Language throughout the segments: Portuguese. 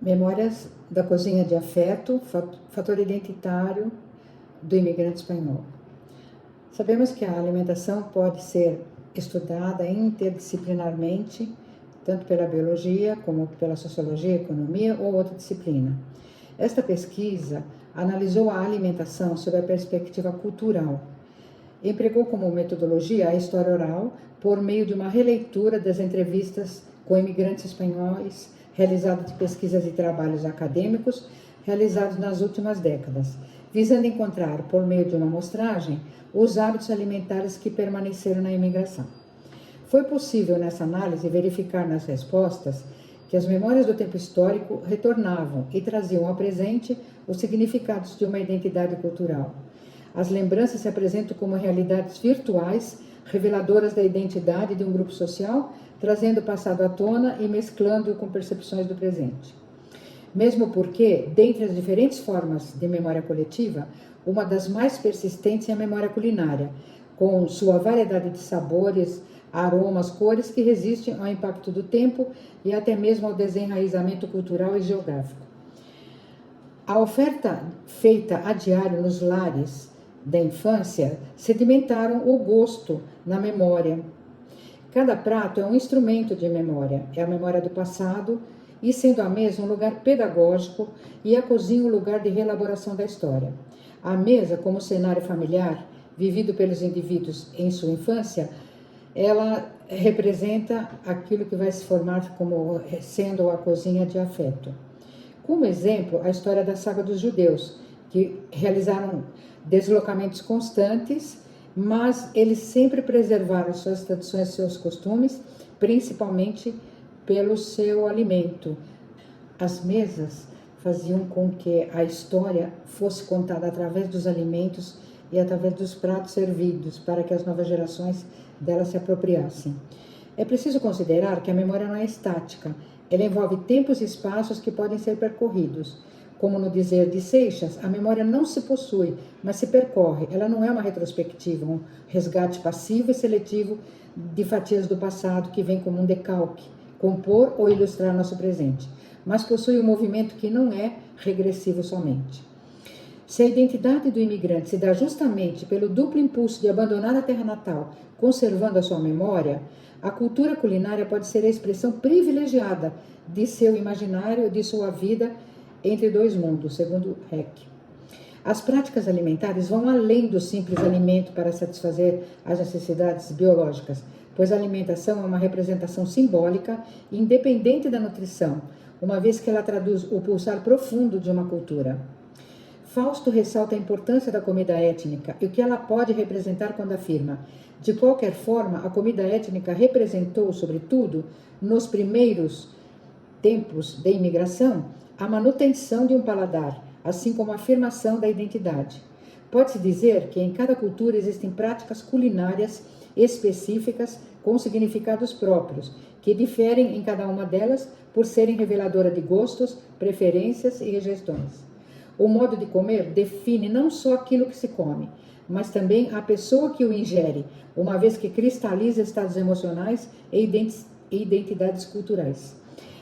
Memórias da cozinha de afeto, fator identitário do imigrante espanhol. Sabemos que a alimentação pode ser estudada interdisciplinarmente, tanto pela biologia como pela sociologia, economia ou outra disciplina. Esta pesquisa analisou a alimentação sob a perspectiva cultural. Empregou como metodologia a história oral por meio de uma releitura das entrevistas com imigrantes espanhóis, realizado de pesquisas e trabalhos acadêmicos realizados nas últimas décadas, visando encontrar, por meio de uma amostragem, os hábitos alimentares que permaneceram na imigração. Foi possível, nessa análise, verificar nas respostas que as memórias do tempo histórico retornavam e traziam ao presente os significados de uma identidade cultural. As lembranças se apresentam como realidades virtuais, reveladoras da identidade de um grupo social, trazendo o passado à tona e mesclando-o com percepções do presente. Mesmo porque, dentre as diferentes formas de memória coletiva, uma das mais persistentes é a memória culinária, com sua variedade de sabores, aromas, cores que resistem ao impacto do tempo e até mesmo ao desenraizamento cultural e geográfico. A oferta feita a diário nos lares da infância sedimentaram o gosto na memória. Cada prato é um instrumento de memória, é a memória do passado, e sendo a mesa um lugar pedagógico e a cozinha um lugar de reelaboração da história. A mesa, como cenário familiar, vivido pelos indivíduos em sua infância, ela representa aquilo que vai se formar como sendo a cozinha de afeto. Como exemplo, a história da saga dos judeus, que realizaram deslocamentos constantes, mas eles sempre preservaram suas tradições, seus costumes, principalmente pelo seu alimento. As mesas faziam com que a história fosse contada através dos alimentos e através dos pratos servidos, para que as novas gerações delas se apropriassem. É preciso considerar que a memória não é estática, ela envolve tempos e espaços que podem ser percorridos. Como no dizer de Seixas, a memória não se possui, mas se percorre. Ela não é uma retrospectiva, um resgate passivo e seletivo de fatias do passado que vem como um decalque, compor ou ilustrar nosso presente, mas possui um movimento que não é regressivo somente. Se a identidade do imigrante se dá justamente pelo duplo impulso de abandonar a terra natal, conservando a sua memória, a cultura culinária pode ser a expressão privilegiada de seu imaginário, de sua vida entre dois mundos, segundo Heck. As práticas alimentares vão além do simples alimento para satisfazer as necessidades biológicas, pois a alimentação é uma representação simbólica independente da nutrição, uma vez que ela traduz o pulsar profundo de uma cultura. Fausto ressalta a importância da comida étnica e o que ela pode representar quando afirma: de qualquer forma, a comida étnica representou, sobretudo, nos primeiros tempos de imigração, a manutenção de um paladar, assim como a afirmação da identidade. Pode-se dizer que em cada cultura existem práticas culinárias específicas com significados próprios, que diferem em cada uma delas por serem reveladora de gostos, preferências e rejeições. O modo de comer define não só aquilo que se come, mas também a pessoa que o ingere, uma vez que cristaliza estados emocionais e identidades culturais.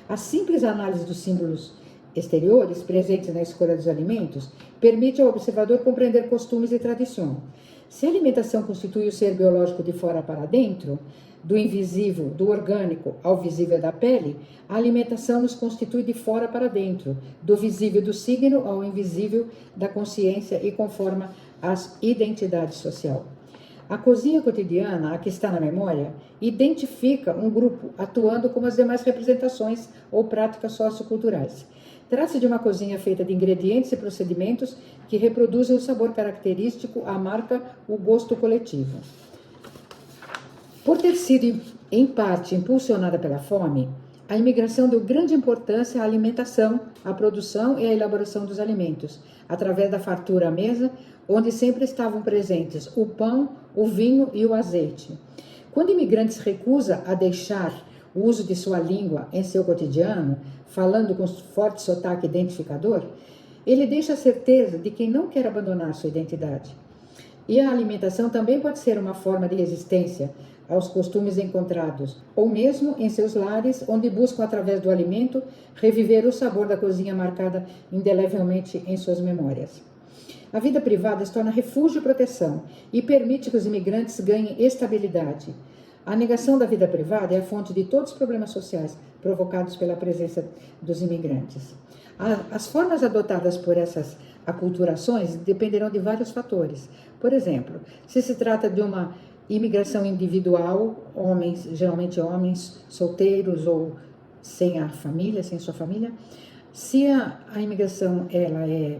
A simples análise dos símbolos exteriores presentes na escolha dos alimentos permite ao observador compreender costumes e tradições. Se a alimentação constitui o ser biológico de fora para dentro, do invisível, do orgânico ao visível da pele, a alimentação nos constitui de fora para dentro, do visível do signo ao invisível da consciência e conforma a identidade social. A cozinha cotidiana, a que está na memória, identifica um grupo atuando como as demais representações ou práticas socioculturais. Trata-se de uma cozinha feita de ingredientes e procedimentos que reproduzem o sabor característico, a marca, o gosto coletivo. Por ter sido, em parte, impulsionada pela fome, a imigração deu grande importância à alimentação, à produção e à elaboração dos alimentos, através da fartura à mesa, onde sempre estavam presentes o pão, o vinho e o azeite. Quando imigrantes recusa a deixar o uso de sua língua em seu cotidiano, falando com forte sotaque identificador, ele deixa a certeza de que não quer abandonar sua identidade. E a alimentação também pode ser uma forma de resistência aos costumes encontrados, ou mesmo em seus lares, onde buscam, através do alimento, reviver o sabor da cozinha marcada indelevelmente em suas memórias. A vida privada se torna refúgio e proteção e permite que os imigrantes ganhem estabilidade. A negação da vida privada é a fonte de todos os problemas sociais provocados pela presença dos imigrantes. As formas adotadas por essas aculturações dependerão de vários fatores. Por exemplo, se se trata de uma imigração individual, geralmente homens solteiros ou sem a família, sem sua família. Se a imigração ela é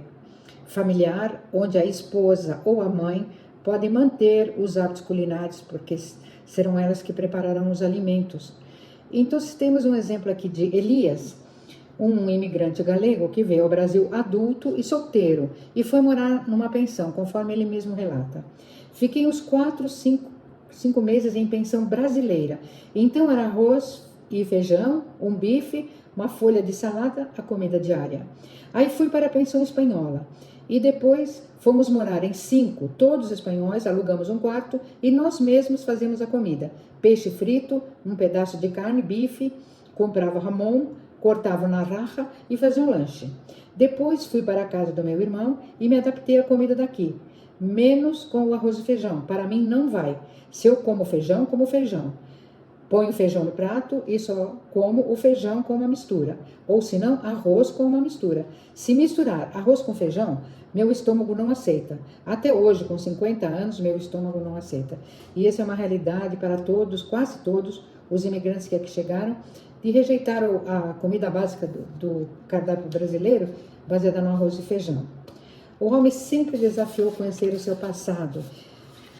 familiar, onde a esposa ou a mãe podem manter os hábitos culinários, porque serão elas que prepararão os alimentos. Então, temos um exemplo aqui de Elias, um imigrante galego que veio ao Brasil adulto e solteiro e foi morar numa pensão, conforme ele mesmo relata. Fiquei uns 5 meses em pensão brasileira. Então era arroz e feijão, um bife, uma folha de salada, a comida diária. Aí fui para a pensão espanhola e depois fomos morar em 5, todos espanhóis, alugamos um quarto e nós mesmos fazíamos a comida. Peixe frito, um pedaço de carne, bife, comprava jamón, cortava na raja e fazia um lanche. Depois fui para a casa do meu irmão e me adaptei à comida daqui, menos com o arroz e feijão. Para mim não vai. Se eu como feijão, como feijão. Ponho o feijão no prato e só como o feijão com uma mistura. Ou se não, arroz com uma mistura. Se misturar arroz com feijão, meu estômago não aceita. Até hoje, com 50 anos, meu estômago não aceita. E essa é uma realidade para todos, quase todos, os imigrantes que aqui chegaram, de rejeitar a comida básica do cardápio brasileiro, baseada no arroz e feijão. O homem sempre desafiou conhecer o seu passado.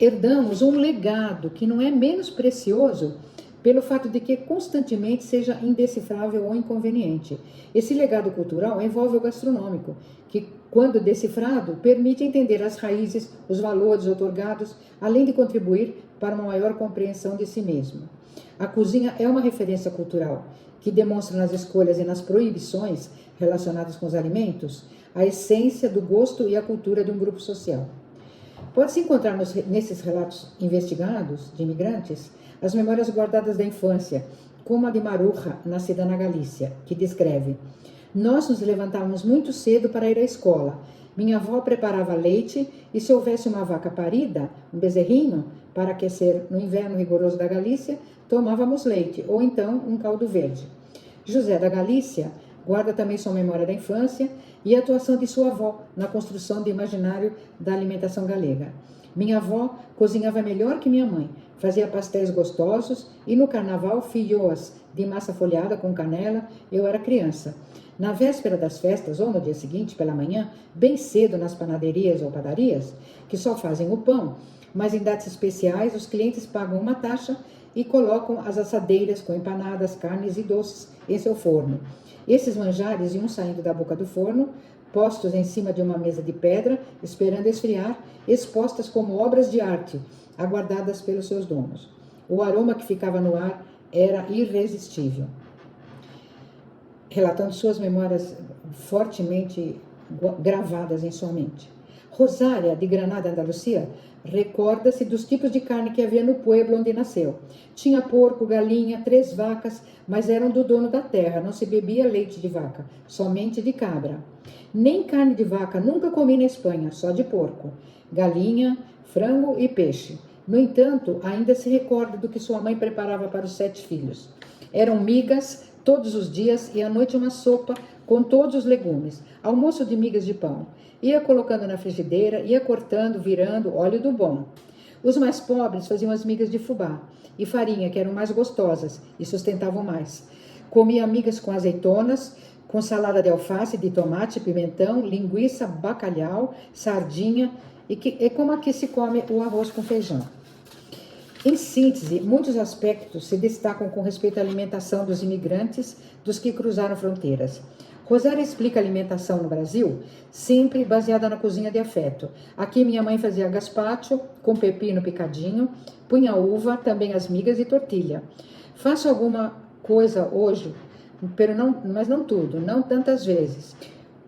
Herdamos um legado que não é menos precioso pelo fato de que constantemente seja indecifrável ou inconveniente. Esse legado cultural envolve o gastronômico, que, quando decifrado, permite entender as raízes, os valores otorgados, além de contribuir para uma maior compreensão de si mesmo. A cozinha é uma referência cultural que demonstra nas escolhas e nas proibições relacionadas com os alimentos a essência do gosto e a cultura de um grupo social. Pode-se encontrar nesses relatos investigados de imigrantes as memórias guardadas da infância, como a de Maruja, nascida na Galícia, que descreve: nós nos levantávamos muito cedo para ir à escola. Minha avó preparava leite e, se houvesse uma vaca parida, um bezerrinho, para aquecer no inverno rigoroso da Galícia, tomávamos leite, ou então um caldo verde. José da Galícia guarda também sua memória da infância e a atuação de sua avó na construção do imaginário da alimentação galega. Minha avó cozinhava melhor que minha mãe, fazia pastéis gostosos e no carnaval filhoas de massa folhada com canela. Eu era criança. Na véspera das festas ou no dia seguinte, pela manhã, bem cedo nas panaderias ou padarias, que só fazem o pão, mas em datas especiais os clientes pagam uma taxa e colocam as assadeiras com empanadas, carnes e doces em seu forno. Esses manjares iam saindo da boca do forno, postos em cima de uma mesa de pedra, esperando esfriar, expostas como obras de arte, aguardadas pelos seus donos. O aroma que ficava no ar era irresistível. Relatando suas memórias fortemente gravadas em sua mente. Rosária, de Granada, Andalucia, recorda-se dos tipos de carne que havia no pueblo onde nasceu. Tinha porco, galinha, 3 vacas, mas eram do dono da terra, não se bebia leite de vaca, somente de cabra. Nem carne de vaca nunca comi na Espanha, só de porco, galinha, frango e peixe. No entanto, ainda se recorda do que sua mãe preparava para os 7 filhos. Eram migas todos os dias e à noite uma sopa com todos os legumes, almoço de migas de pão. Ia colocando na frigideira, ia cortando, virando, óleo do bom. Os mais pobres faziam as migas de fubá e farinha, que eram mais gostosas e sustentavam mais. Comia migas com azeitonas, com salada de alface, de tomate, pimentão, linguiça, bacalhau, sardinha e como aqui se come o arroz com feijão. Em síntese, muitos aspectos se destacam com respeito à alimentação dos imigrantes, dos que cruzaram fronteiras. Rosária explica a alimentação no Brasil sempre baseada na cozinha de afeto. Aqui minha mãe fazia gazpacho com pepino picadinho, punha uva, também as migas e tortilha. Faço alguma coisa hoje, mas não tudo, não tantas vezes.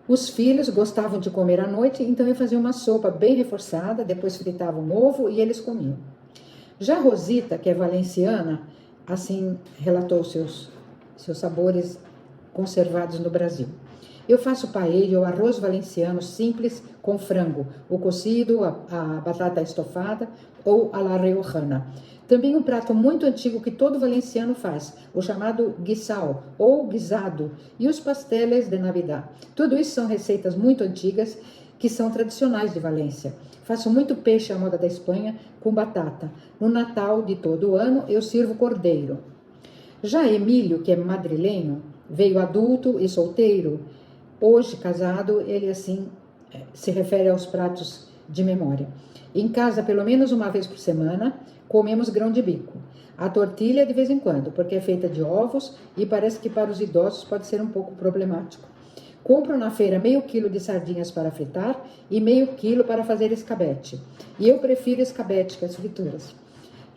Os filhos gostavam de comer à noite, então eu fazia uma sopa bem reforçada, depois fritava um ovo e eles comiam. Já Rosita, que é valenciana, assim relatou seus sabores conservados no Brasil. Eu faço paella ou arroz valenciano simples com frango, o cocido, a batata estofada ou a la riojana. Também um prato muito antigo que todo valenciano faz, o chamado guisao ou guisado, e os pasteles de Navidad. Tudo isso são receitas muito antigas que são tradicionais de Valência. Faço muito peixe à moda da Espanha com batata. No Natal de todo ano eu sirvo cordeiro. Já Emílio, que é madrilenho, veio adulto e solteiro. Hoje, casado, ele assim se refere aos pratos de memória. Em casa, pelo menos uma vez por semana, comemos grão de bico. A tortilha de vez em quando, porque é feita de ovos e parece que para os idosos pode ser um pouco problemático. Compro na feira meio quilo de sardinhas para fritar e meio quilo para fazer escabete. E eu prefiro escabete que as frituras.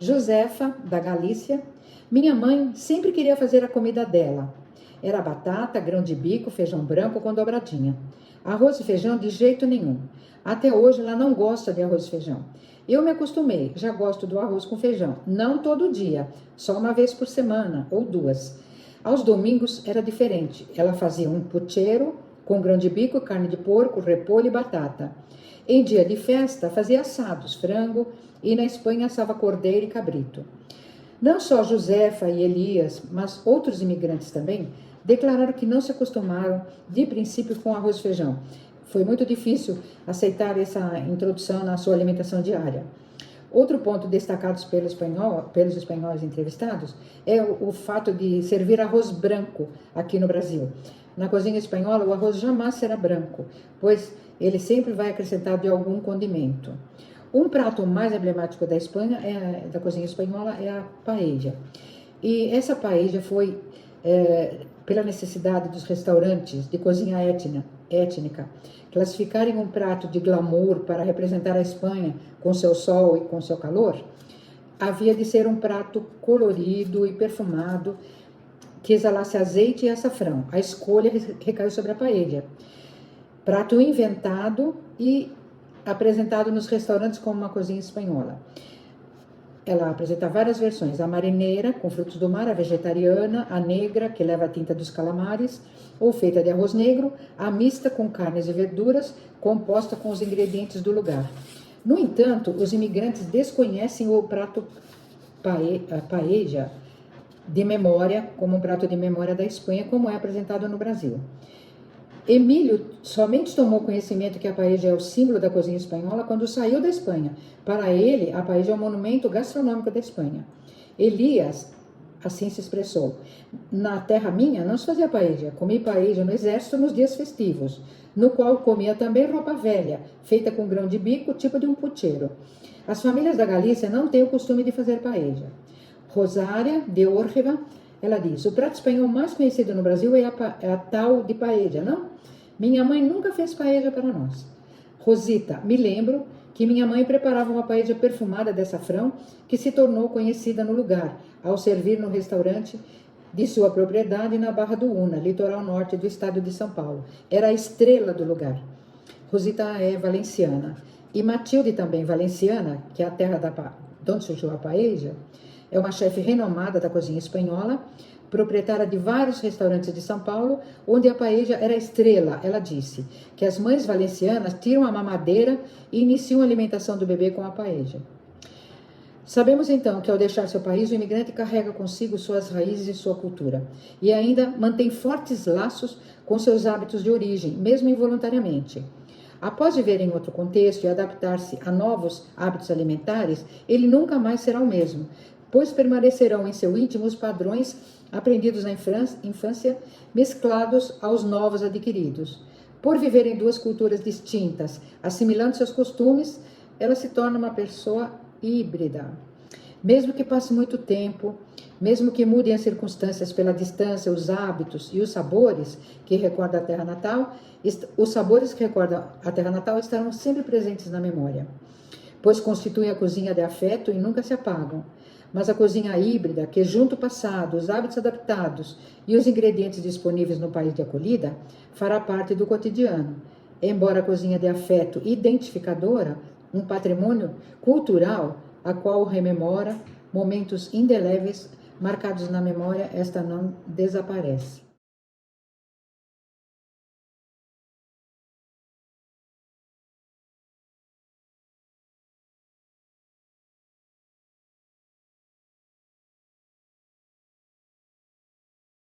Josefa, da Galícia. Minha mãe sempre queria fazer a comida dela. Era batata, grão de bico, feijão branco com dobradinha. Arroz e feijão de jeito nenhum. Até hoje ela não gosta de arroz e feijão. Eu me acostumei, já gosto do arroz com feijão. Não todo dia, só uma vez por semana ou duas. Aos domingos era diferente. Ela fazia um puchero com grão de bico, carne de porco, repolho e batata. Em dia de festa fazia assados, frango, e na Espanha assava cordeiro e cabrito. Não só Josefa e Elias, mas outros imigrantes também, declararam que não se acostumaram de princípio com arroz e feijão. Foi muito difícil aceitar essa introdução na sua alimentação diária. Outro ponto destacado pelos espanhóis entrevistados é o fato de servir arroz branco aqui no Brasil. Na cozinha espanhola, o arroz jamais será branco, pois ele sempre vai acrescentado de algum condimento. Um prato mais emblemático da Espanha, da cozinha espanhola, é a paella. E essa paella foi pela necessidade dos restaurantes de cozinha étnica classificarem um prato de glamour para representar a Espanha com seu sol e com seu calor, havia de ser um prato colorido e perfumado que exalasse azeite e açafrão. A escolha recaiu sobre a paella. Prato inventado e apresentado nos restaurantes como uma cozinha espanhola. Ela apresenta várias versões: a marineira, com frutos do mar, a vegetariana, a negra, que leva a tinta dos calamares, ou feita de arroz negro, a mista com carnes e verduras, composta com os ingredientes do lugar. No entanto, os imigrantes desconhecem o prato paella de memória, como um prato de memória da Espanha, como é apresentado no Brasil. Emílio somente tomou conhecimento que a paella é o símbolo da cozinha espanhola quando saiu da Espanha. Para ele, a paella é um monumento gastronômico da Espanha. Elias assim se expressou: na terra minha não se fazia paella, comi paella no exército nos dias festivos, no qual comia também roupa velha, feita com grão de bico, tipo de um puchero. As famílias da Galícia não têm o costume de fazer paella. Rosária de Órreva, ela diz: o prato espanhol mais conhecido no Brasil é a tal de paella, não? Minha mãe nunca fez paella para nós. Rosita, me lembro que minha mãe preparava uma paella perfumada de açafrão que se tornou conhecida no lugar, ao servir no restaurante de sua propriedade na Barra do Una, litoral norte do estado de São Paulo. Era a estrela do lugar. Rosita é valenciana. E Matilde, também valenciana, que é a terra de onde surgiu a paella, é uma chefe renomada da cozinha espanhola, proprietária de vários restaurantes de São Paulo, onde a paella era a estrela. Ela disse que as mães valencianas tiram a mamadeira e iniciam a alimentação do bebê com a paella. Sabemos então que ao deixar seu país, o imigrante carrega consigo suas raízes e sua cultura, e ainda mantém fortes laços com seus hábitos de origem, mesmo involuntariamente. Após viver em outro contexto e adaptar-se a novos hábitos alimentares, ele nunca mais será o mesmo, pois permanecerão em seu íntimo os padrões aprendidos na infância, mesclados aos novos adquiridos. Por viver em duas culturas distintas, assimilando seus costumes, ela se torna uma pessoa híbrida. Mesmo que passe muito tempo, mesmo que mudem as circunstâncias pela distância, os hábitos e os sabores que recordam a terra natal, os sabores que recordam a terra natal estarão sempre presentes na memória, pois constituem a cozinha de afeto e nunca se apagam. Mas a cozinha híbrida, que junta o passado, os hábitos adaptados e os ingredientes disponíveis no país de acolhida, fará parte do cotidiano. Embora a cozinha de afeto identificadora, um patrimônio cultural, a qual rememora momentos indeléveis marcados na memória, esta não desaparece.